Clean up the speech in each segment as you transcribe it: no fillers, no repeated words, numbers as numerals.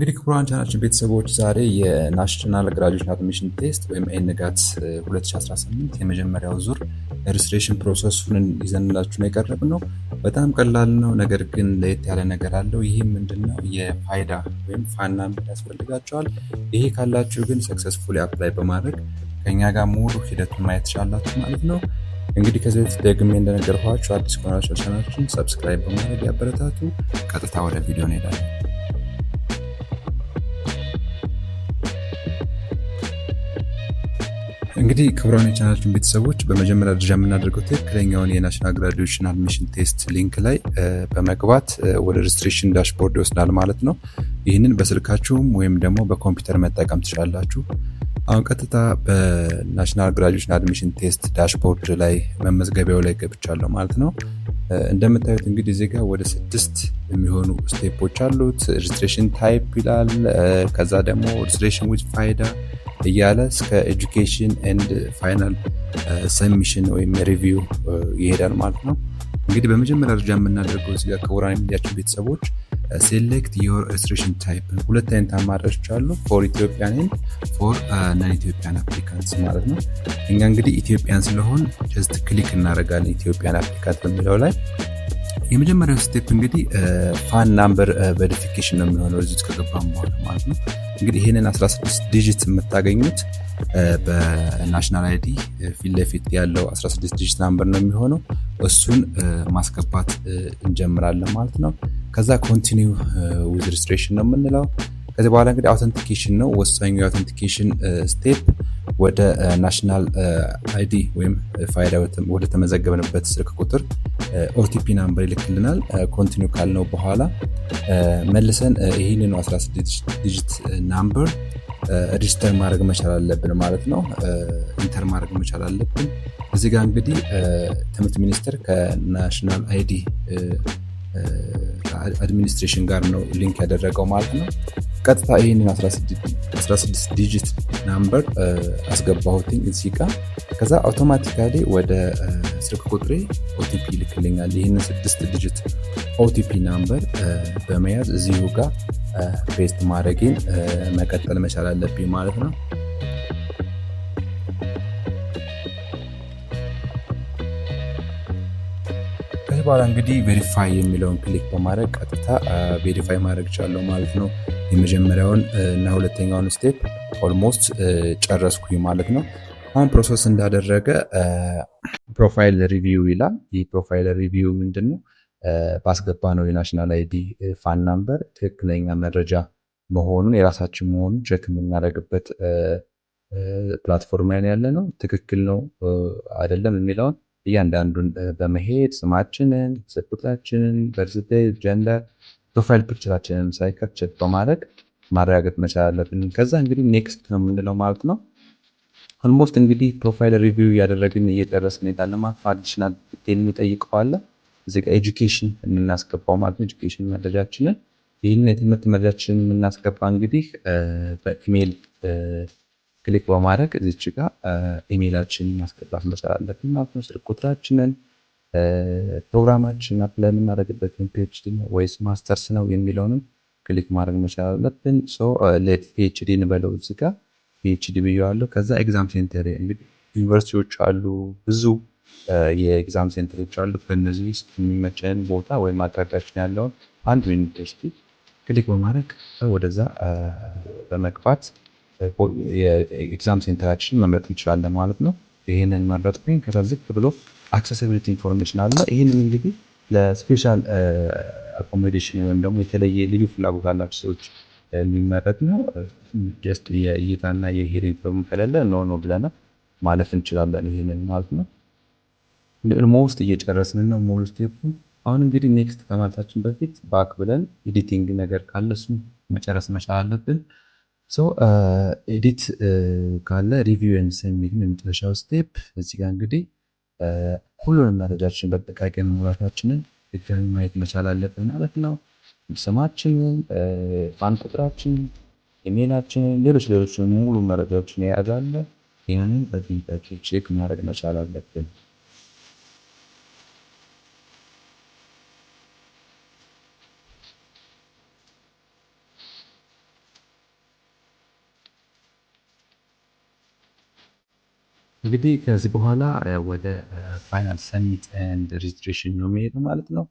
እንግዲህ ክቡራን ቻናላችን ቤተሰቦች ዛሬ የናሽናል ግራጁዌሽን አድሚሽን ቴስት ወይም ኤንጋት 2018 የመጀመሪያው ዙር ሬጅስትሬሽን ፕሮሰሱን ይዘንላችሁ ነው የቀረብነው። በጣም ቀላል ነው፣ ነገር ግን ለየት ያለ ነገር አለው። ይህም ምንድነው? የፋይዳ ወይም ፋን ናምበር ያስፈልጋቸዋል። ይሄ ካላችሁ ግን ሰክሰስፉሊ አፕላይ በማድረግ ከኛ ጋር ሙሉ ሂደቱን ማየት ትችላላችሁ ማለት ነው። እንግዲህ ከዚህ በፊት ደግሜ እንደነገርኳችሁ አዲስ ከሆናችሁ ቻናላችን ሰብስክራይብ በማድረግ ያበረታቱ። ቀጥታ ወደ ቪዲዮ እንሄዳለን። እንግዲህ ክቡራን የቻናላችን ቤተሰቦች በመጀመሪያ ደረጃ የምናደርገው ትክክለኛውን የናሽናል ግራጁዌሽን አድሚሽን ቴስት ሊንክ ላይ በመግባት ወደ ሬጅስትሬሽን ዳሽቦርድ ይወስዳል ማለት ነው። ይህንን በስልካችሁም ወይም ደግሞ በኮምፒውተር መጠቀም ትችላላችሁ። አሁን ቀጥታ በናሽናል ግራጁዌሽን አድሚሽን ቴስት ዳሽቦርድ ላይ መመዝገቢያው ላይ ገብቻለሁ ማለት ነው። እንደምታዩት እንግዲህ እዚህ ጋር ወደ 6 የሚሆኑ ስቴፖች አሉት። ሬጅስትሬሽን ታይፕ ይላል። ከዛ ደግሞ ሬጅስትሬሽን ዊዝ ፋይዳ እያለ እስከ ኤጁኬሽን ኤንድ ፋይናል ሰሚሽን ወይም ሪቪው ይሄዳል ማለት ነው። እንግዲህ በመጀመሪያ ደረጃ የምናደርገው እዚህ ጋር ክቡራን የሚዲያችን ቤተሰቦች ሴሌክት ዮር ሬጅስትሬሽን ታይፕ፣ ሁለት አይነት አማራጮች አሉ፣ ፎር ኢትዮጵያን ኤንድ ፎር ነን ኢትዮጵያን አፕሊካንትስ ማለት ነው። እኛ እንግዲህ ኢትዮጵያን ስለሆን ጀስት ክሊክ እናደርጋለን ኢትዮጵያን አፕሊካንት በሚለው ላይ። የመጀመሪያው ስቴፕ እንግዲህ ፋን ናምበር ቬሪፊኬሽን ነው የሚሆነው እዚህ ከገባም በኋላ ማለት ነው። እንግዲህ ይህንን 16 ዲጂት የምታገኙት በናሽናል አይዲ ፊት ለፊት ያለው 16 ዲጂት ናምበር ነው የሚሆነው። እሱን ማስገባት እንጀምራለን ማለት ነው። ከዛ ኮንቲኒው ዊዝ ሬጅስትሬሽን ነው የምንለው። ከዚህ በኋላ እንግዲህ አውተንቲኬሽን ነው ወሳኙ። የአውተንቲኬሽን ስቴፕ ወደ ናሽናል አይዲ ወይም ፋይዳ ወደ ተመዘገብንበት ስልክ ቁጥር ኦቲፒ ናምበር ይልክልናል። ኮንቲኒው ካልነው በኋላ መልሰን ይህንን 16 ዲጂት ናምበር ሬጅስተር ማድረግ መቻል አለብን ማለት ነው። ኢንተር ማድረግ መቻል አለብን። እዚህ ጋር እንግዲህ ትምህርት ሚኒስቴር ከናሽናል አይዲ አድሚኒስትሬሽን ጋር ነው ሊንክ ያደረገው ማለት ነው። ቀጥታ ይህንን 16 ዲጂት ናምበር አስገባሁትኝ እዚህ ጋር። ከዛ አውቶማቲካሊ ወደ ስልክ ቁጥሬ ኦቲፒ ይልክልኛል። ይህንን 6 ዲጂት ኦቲፒ ናምበር በመያዝ እዚሁ ጋር ፔስት ማድረጌን መቀጠል መቻል አለብኝ ማለት ነው። ከዚህ በኋላ እንግዲህ ቬሪፋይ የሚለውን ክሊክ በማድረግ ቀጥታ ቬሪፋይ ማድረግ ቻለው ማለት ነው። የመጀመሪያውን እና ሁለተኛውን ስቴፕ ኦልሞስት ጨረስኩኝ ማለት ነው። አሁን ፕሮሰስ እንዳደረገ ፕሮፋይል ሪቪው ይላል። ይህ ፕሮፋይል ሪቪው ምንድነው? ባስገባ ነው የናሽናል አይዲ ፋን ናምበር ትክክለኛ መረጃ መሆኑን የራሳችን መሆኑን ቼክ የምናደርግበት ፕላትፎርም ላይ ያለ ነው። ትክክል ነው አይደለም የሚለውን እያንዳንዱን በመሄድ ስማችንን፣ ስልክ ቁጥራችንን፣ በርዝዴይ፣ ጀንደር፣ ፕሮፋይል ፒክቸራችንን ሳይቀር ቼክ በማድረግ ማረጋገጥ መቻል አለብን። ከዛ እንግዲህ ኔክስት ነው የምንለው ማለት ነው። ኦልሞስት እንግዲህ ፕሮፋይል ሪቪው እያደረግን እየጨረስን እንሄዳለን ማለት ነው። አዲሽናል ዲቴል የሚጠይቀዋል እዚህ ጋር ኤጁኬሽን የምናስገባው ማለት ነው። ኤጁኬሽን መረጃችንን ይህንን የትምህርት መረጃችንን የምናስገባ እንግዲህ በኢሜይል ክሊክ በማድረግ እዚች ጋር ኢሜይላችንን ማስገባት መቻል አለብን ማለት ነው። ስልክ ቁጥራችንን፣ ፕሮግራማችንን አፕላይ የምናደርግበትን ፒኤችዲ ነው ወይስ ማስተርስ ነው የሚለውንም ክሊክ ማድረግ መቻል አለብን። ሌት ፒኤችዲ እንበለው እዚህ ጋር ፒኤችዲ ብየዋለሁ። ከዛ ኤግዛም ሴንተር እንግዲህ ዩኒቨርሲቲዎች አሉ፣ ብዙ የኤግዛም ሴንተሮች አሉ። ከነዚህ ውስጥ የሚመቸን ቦታ ወይም አቅራቢያችን ያለውን አንዱ ዩኒቨርሲቲ ክሊክ በማድረግ ወደዛ በመግባት የኤግዛም ሴንተራችንን መምረጥ እንችላለን ማለት ነው። ይህንን መረጥኩኝ። ከዛ ዝቅ ብሎ አክሰሲቢሊቲ ኢንፎርሜሽን አለ። ይህንን እንግዲህ ለስፔሻል አኮሞዴሽን ወይም ደግሞ የተለየ ልዩ ፍላጎት አላቸው ሰዎች የሚመረጥ ነው። ጀስት የእይታና የሂሪንግ ፕሮብለም ከሌለ ኖ ብለናል ማለፍ እንችላለን። ይህንን ማለት ነው። ኦልሞስት እየጨረስን ነው ሙሉ ስቴፑን። አሁን እንግዲህ ኔክስት ከማለታችን በፊት ባክ ብለን ኤዲቲንግ ነገር ካለ እሱን መጨረስ መቻል አለብን። ኤዲት ካለ ሪቪው ኤንድ ሰብሚት የመጨረሻው ስቴፕ። እዚህ ጋር እንግዲህ ሁሉንም መረጃችን በጥንቃቄ መሙላታችንን ድጋሚ ማየት መቻል አለብን ማለት ነው። ስማችንን፣ ፋን ቁጥራችንን፣ ኢሜይላችንን፣ ሌሎች ሙሉ መረጃዎችን የያዘ አለ። ይህንን በጥንቃቄ ቼክ ማድረግ መቻል አለብን። እንግዲህ ከዚህ በኋላ ወደ ፋይናል ሰሚት ኤንድ ሬጅስትሬሽን ነው የሚሄደው ማለት ነው።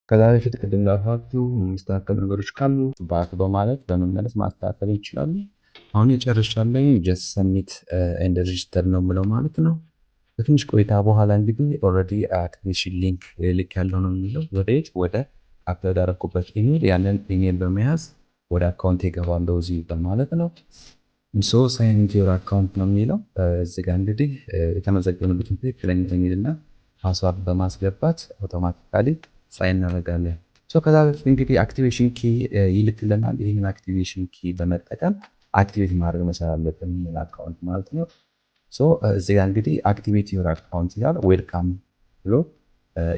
ከዛ በፊት ቅድም እንዳልኳችሁ የሚስተካከሉ ነገሮች ካሉ ባክ በማለት በመመለስ ማስተካከል ይችላሉ። አሁን የጨርሻለሁ። ጀስት ሰሚት ኤንድ ሬጅስተር ነው የምለው ማለት ነው። በትንሽ ቆይታ በኋላ እንግዲህ ኦልሬዲ አክቲቬሽን ሊንክ ልክ ያለው ነው የሚለው ወደ አፕሎድ ያደረኩበት ኢሜል፣ ያንን ኢሜል በመያዝ ወደ አካውንት የገባለው እዚህ ማለት ነው። ሶ ሳይን ኢንቱ ዮር አካውንት ነው የሚለው እዚህ ጋር እንግዲህ የተመዘገበበትን ትክክለኛ ኢሜል እና ፓስዋርድ በማስገባት አውቶማቲካሊ ሳይን እናደርጋለን። ከዛ በፊት እንግዲህ አክቲቬሽን ኪ ይልክልናል። ይህንን አክቲቬሽን ኪ በመጠቀም አክቲቬት ማድረግ መቻል አለብን አካውንት ማለት ነው። እዚህ ጋር እንግዲህ አክቲቬት ዮር አካውንት ይላል። ዌልካም ብሎ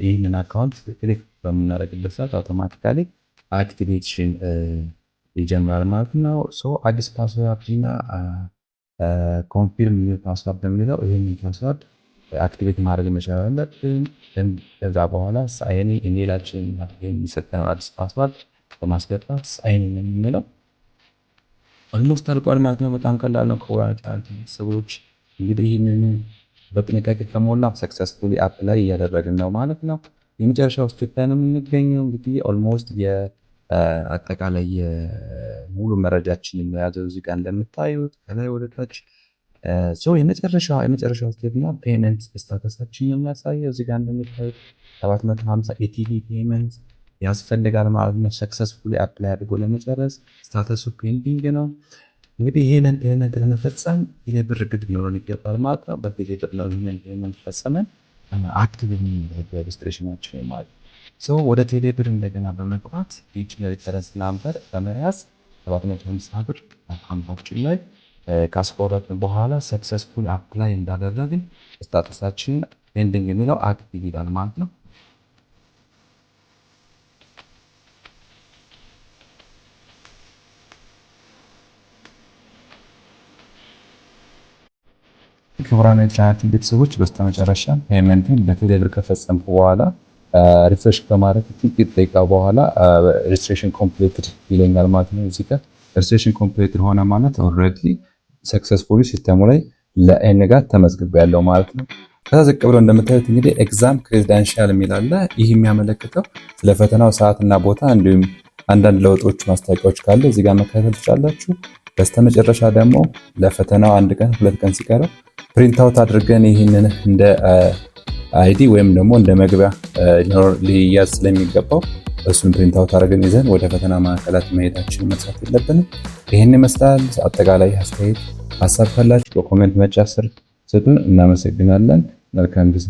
ይህንን አካውንት ክሊክ በምናደርግበት ሰዓት አውቶማቲካሊ አክቲቬሽን ይጀምራል ማለት ነው። አዲስ ፓስወርድ እና ኮንፊርም ፓስወርድ የሚለው ይህን ፓስወርድ አክቲቬት ማድረግ መቻል አለብን። ከዛ በኋላ ሳይን ኢሜላችን የሚሰጠነው አዲስ ፓስወርድ በማስገባት ሳይን የምንለው ኦልሞስት አልቋል ማለት ነው። በጣም ቀላል ነው። ከወራጫት ሰዎች እንግዲህ ይህንን በጥንቃቄ ከሞላ ሰክሰስፉሊ አፕላይ እያደረግን ነው ማለት ነው። የመጨረሻው ስቴፕ ላይ ነው የምንገኘው። እንግዲህ ኦልሞስት አጠቃላይ ሙሉ መረጃችንን የያዘው እዚህ ጋር እንደምታዩት ከላይ ወደ ታች የመጨረሻው ስቴፕ ነው ፔመንት ስታተሳችን የሚያሳየው እዚህ ጋር እንደምታዩት 750 ኤቲቪ ፔመንት ያስፈልጋል ማለት ነው። ሰክሰስፉሊ አፕላይ አድርጎ ለመጨረስ ስታተሱ ፔንዲንግ ነው። እንግዲህ ይሄንን ለመፈጸም የብር ግድ ሊኖረን ይገባል ማለት ነው። በቴሌ ብር ነው ይሄንን ፈጸመን አክቲቭ ሬጅስትሬሽናችን ማለት ነው። ወደ ቴሌ ብር እንደገና በመግባት ሪፈረንስ ናምበር በመያዝ 750 ብር አካውንታችን ላይ ካስቆረጥን በኋላ ሰክሰስፉል አፕላይ እንዳደረግን ስታተሳችን ፔንዲንግ የሚለው አክቲቭ ይላል ማለት ነው። ክቡራን የቻናላችን ቤተሰቦች በስተመጨረሻ ፔመንትን በቴሌ ብር ከፈጸምኩ በኋላ ሪፍሬሽ በማድረግ ጥቂት ደቂቃ በኋላ ሬጅስትሬሽን ኮምፕሊትድ ይለኛል ማለት ነው። እዚህ ጋር ሬጅስትሬሽን ኮምፕሊትድ ሆነ ማለት ኦልሬዲ ሰክሰስፉሊ ሲስተሙ ላይ ለኤን ጋር ተመዝግቤያለሁ ማለት ነው። ከዛ ዝቅ ብሎ እንደምታዩት እንግዲህ ኤግዛም ክሬደንሻል የሚል አለ። ይህ የሚያመለክተው ስለ ፈተናው ሰዓትና ቦታ እንዲሁም አንዳንድ ለውጦች ማስታወቂያዎች ካለ እዚህ ጋር መከታተል ትችላላችሁ። በስተመጨረሻ ደግሞ ለፈተናው 1 ቀን 2 ቀን ሲቀረው ፕሪንት አውት አድርገን ይህንን እንደ አይዲ ወይም ደግሞ እንደ መግቢያ ሊያዝ ስለሚገባው እሱን ፕሪንት አውት አድርገን ይዘን ወደ ፈተና ማዕከላት መሄዳችን መርሳት የለብንም። ይህን ይመስላል። አጠቃላይ አስተያየት ሀሳብ ካላችሁ በኮሜንት መስጫ ስር ስጡን። እናመሰግናለን። መልካም ጊዜ